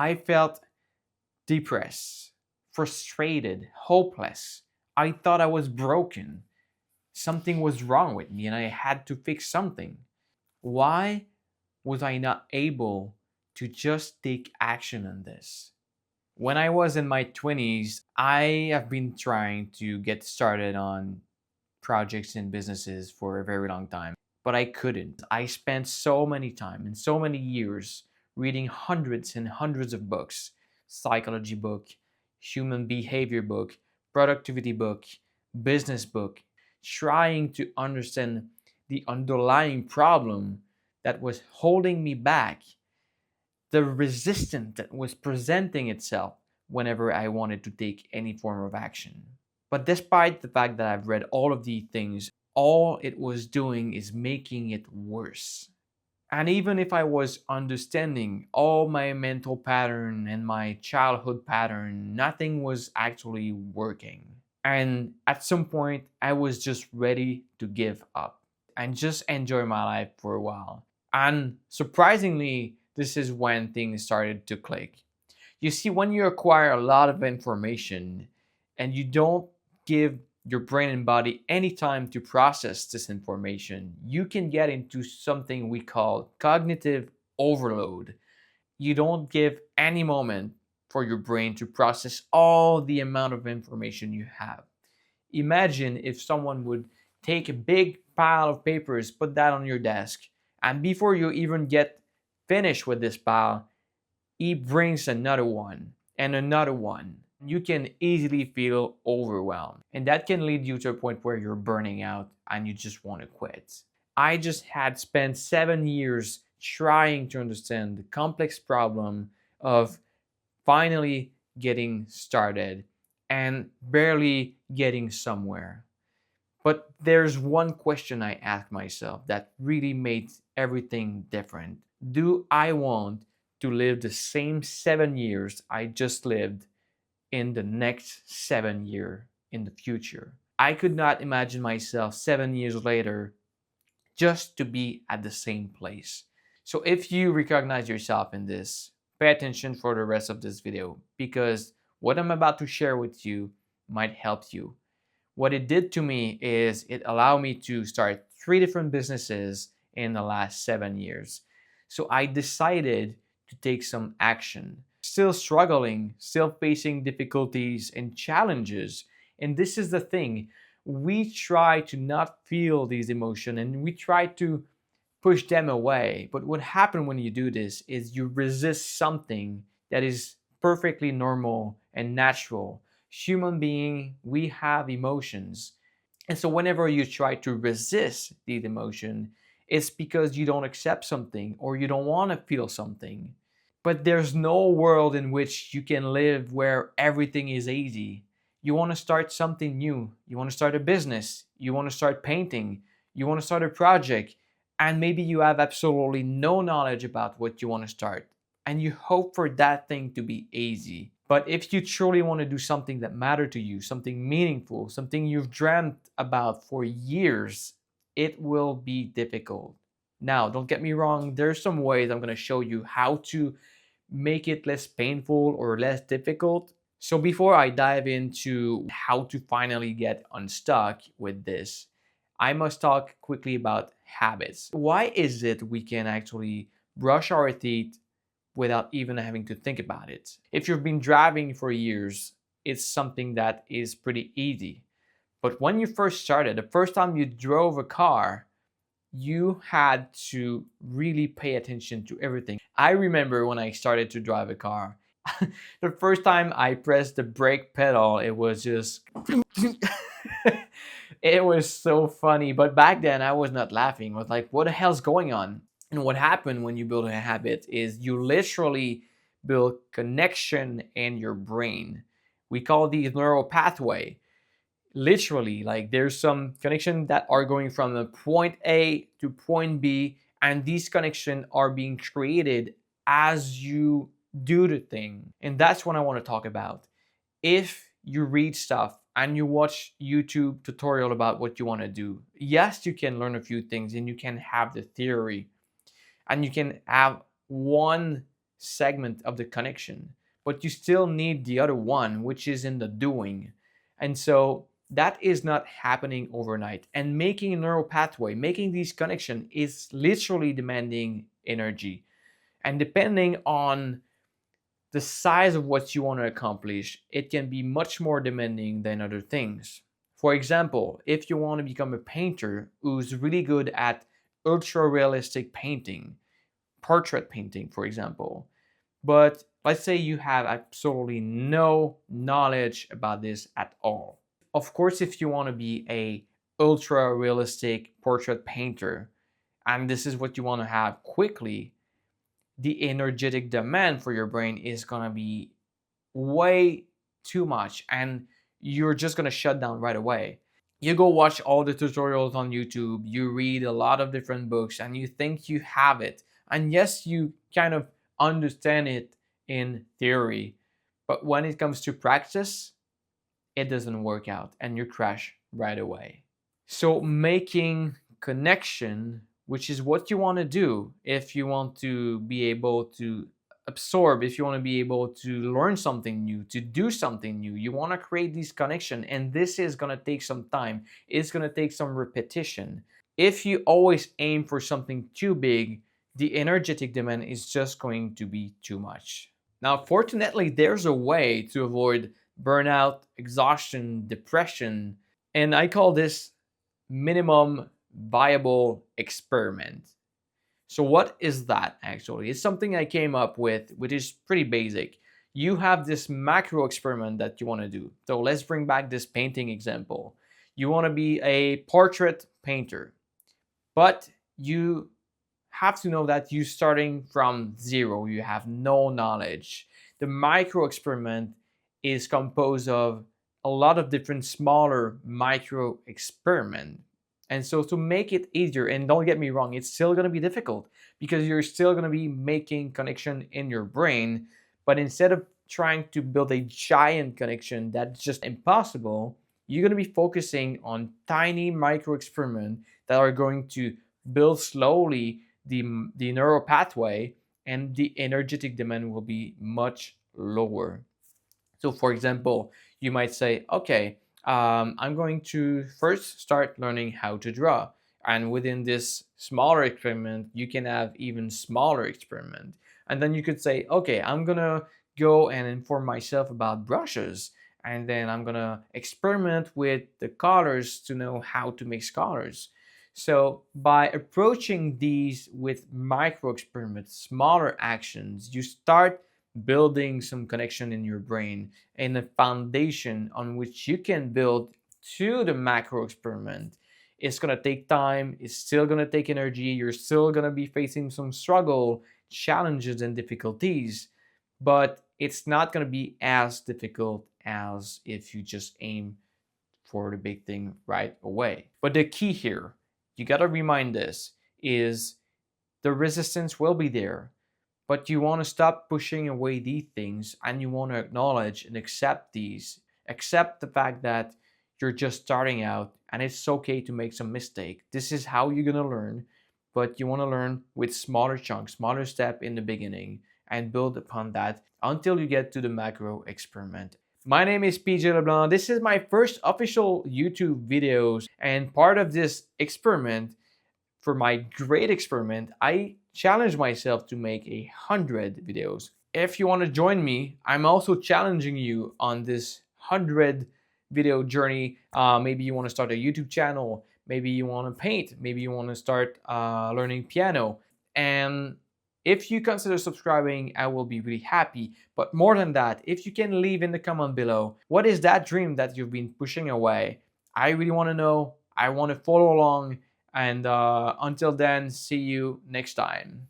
I felt depressed, frustrated, hopeless. I thought I was broken. Something was wrong with me and I had to fix something. Why was I not able to just take action on this? When I was in my 20s, I have been trying to get started on projects and businesses for a very long time, but I couldn't. I spent so many time and so many years reading hundreds and hundreds of books, psychology book, human behavior book, productivity book, business book, trying to understand the underlying problem that was holding me back, the resistance that was presenting itself whenever I wanted to take any form of action. But despite the fact that I've read all of these things, all it was doing is making it worse. And even if I was understanding all my mental pattern and my childhood pattern, nothing was actually working. And at some point, I was just ready to give up and just enjoy my life for a while. And surprisingly, this is when things started to click. You see, when you acquire a lot of information and you don't give your brain and body any time to process this information, you can get into something we call cognitive overload. You don't give any moment for your brain to process all the amount of information you have. Imagine if someone would take a big pile of papers, put that on your desk, and before you even get finished with this pile, he brings another one and another one. You can easily feel overwhelmed, and that can lead you to a point where you're burning out and you just want to quit. I just had spent 7 years trying to understand the complex problem of finally getting started and barely getting somewhere. But there's one question I asked myself that really made everything different. Do I want to live the same 7 years I just lived in the next 7 year in the future? I could not imagine myself 7 years later just to be at the same place. So if you recognize yourself in this, pay attention for the rest of this video because what I'm about to share with you might help you. What it did to me is it allowed me to start 3 different businesses in the last 7 years. So I decided to take some action. Still struggling, still facing difficulties and challenges. And this is the thing. We try to not feel these emotions and we try to push them away. But what happens when you do this is you resist something that is perfectly normal and natural. Human being, we have emotions. And so whenever you try to resist these emotions, it's because you don't accept something or you don't want to feel something. But there's no world in which you can live where everything is easy. You want to start something new. You want to start a business. You want to start painting. You want to start a project. And maybe you have absolutely no knowledge about what you want to start. And you hope for that thing to be easy. But if you truly want to do something that matters to you, something meaningful, something you've dreamt about for years, it will be difficult. Now, don't get me wrong, there's some ways I'm going to show you how to make it less painful or less difficult. So before I dive into how to finally get unstuck with this, I must talk quickly about habits. Why is it we can actually brush our teeth without even having to think about it? If you've been driving for years, it's something that is pretty easy. But when you first started, the first time you drove a car, you had to really pay attention to everything. I remember when I started to drive a car, the first time I pressed the brake pedal, it was just it was so funny. But back then I was not laughing. I was like, what the hell's going on? And what happened when you build a habit is you literally build connection in your brain. We call these neural pathway. Literally, like there's some connection that are going from the point A to point B, and these connections are being created as you do the thing. And that's what I want to talk about. If you read stuff and you watch YouTube tutorial about what you want to do, yes, you can learn a few things and you can have the theory and you can have one segment of the connection, but you still need the other one, which is in the doing. And so that is not happening overnight. And making a neural pathway, making these connections is literally demanding energy. And depending on the size of what you want to accomplish, it can be much more demanding than other things. For example, if you want to become a painter who's really good at ultra realistic painting, portrait painting, for example, but let's say you have absolutely no knowledge about this at all. Of course, if you want to be a ultra realistic portrait painter, and this is what you want to have quickly, the energetic demand for your brain is going to be way too much, and you're just going to shut down right away. You go watch all the tutorials on YouTube, you read a lot of different books, and you think you have it. And yes, you kind of understand it in theory, but when it comes to practice, it doesn't work out and you crash right away. So making connection, which is what you want to do if you want to be able to absorb, if you want to be able to learn something new, to do something new, you want to create these connection, and this is going to take some time. It's going to take some repetition. If you always aim for something too big, the energetic demand is just going to be too much. Now, fortunately, there's a way to avoid burnout, exhaustion, depression, and I call this minimum viable experiment. So what is that actually? It's something I came up with, which is pretty basic. You have this macro experiment that you want to do. So let's bring back this painting example. You want to be a portrait painter, but you have to know that you're starting from zero. You have no knowledge. The micro experiment is composed of a lot of different smaller micro experiments. And so to make it easier, and don't get me wrong, it's still going to be difficult because you're still going to be making connection in your brain. But instead of trying to build a giant connection that's just impossible, you're going to be focusing on tiny micro experiments that are going to build slowly the neural pathway, and the energetic demand will be much lower. So for example, you might say, okay, I'm going to first start learning how to draw. And within this smaller experiment, you can have even smaller experiment. And then you could say, okay, I'm gonna go and inform myself about brushes. And then I'm gonna experiment with the colors to know how to mix colors. So by approaching these with micro experiments, smaller actions, you start building some connection in your brain and a foundation on which you can build to the macro experiment. It's going to take time, it's still going to take energy, you're still going to be facing some struggle, challenges, and difficulties, but it's not going to be as difficult as if you just aim for the big thing right away. But the key here, you got to remind this, is the resistance will be there, but you want to stop pushing away these things and you want to acknowledge and accept these. Accept the fact that you're just starting out and it's okay to make some mistake. This is how you're going to learn, but you want to learn with smaller chunks, smaller step in the beginning, and build upon that until you get to the macro experiment. My name is PJ LeBlanc. This is my first official YouTube videos, and part of this experiment, for my great experiment, I challenged myself to make 100 videos. If you want to join me, I'm also challenging you on this 100 video journey. Maybe you want to start a YouTube channel, maybe you want to paint, maybe you want to start learning piano. And if you consider subscribing, I will be really happy. But more than that, if you can leave in the comment below, what is that dream that you've been pushing away? I really want to know. I want to follow along. And until then, see you next time.